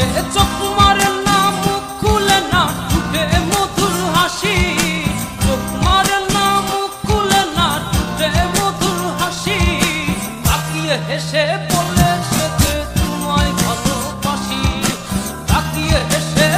বসে চোখ মারে না, মুখ খুলে না, ঠোঁটে মধুর হাসি। চোখ মারে না, মুখ খুলে না, ঠোঁটে মধুর হাসি। তাকিয়ে হেসে বলে সে যে তোমায় ভালোবাসি। তাকিয়ে হেসে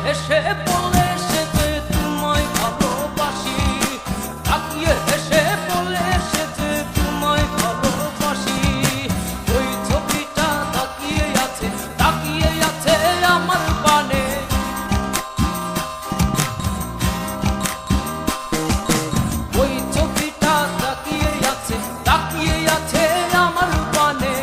হেসে বলে সে যে তোমায় ভালোবাসি। তাকিয়ে হেসে বলে সে যে তোমায় ভালোবাসি। ওই ছবিটা তাকিয়ে আছে আমার পানে। ওই ছবিটা তাকিয়ে আছে আমার পানে।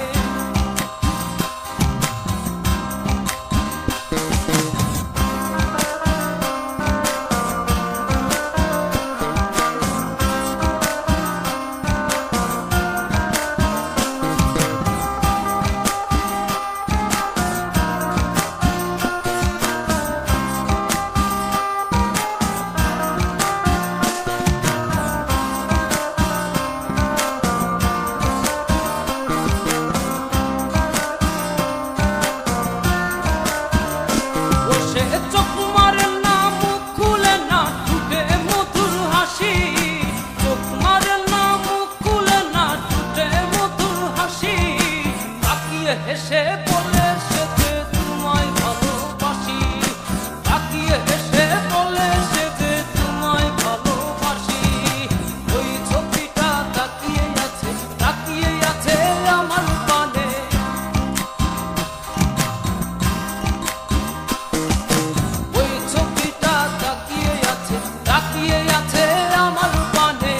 হেসে বলে সে যে তোমায় ভালোবাসি। তাকিয়ে হেসে বলে সে যে তোমায় ভালোবাসি। ওই ছবিটা তাকিয়ে আছে আমার পানে। ওই ছবিটা তাকিয়ে আছে আমার পানে।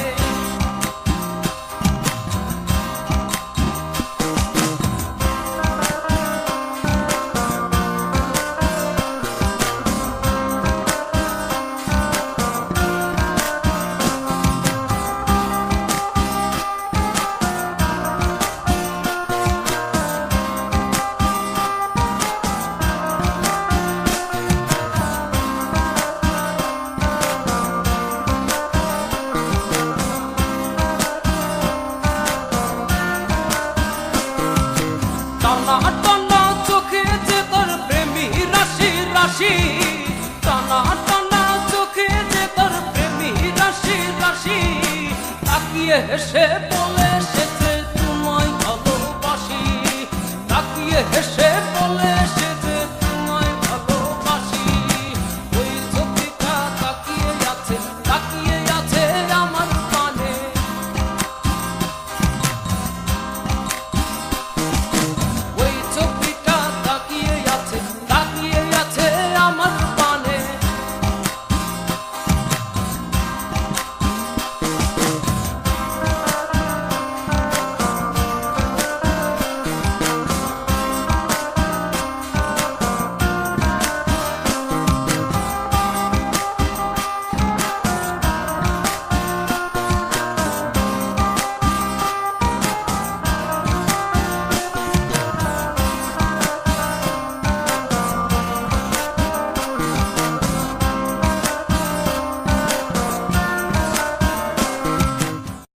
টানা টানা চোখে যে তোর প্রেমী রাশি রাশি। টানা টানা চোখে যে তোর প্রেমী রাশি রাশি। তাকিয়ে হেসে বলে সে যে তোমায় ভালোবাসি। তাকিয়ে হেসে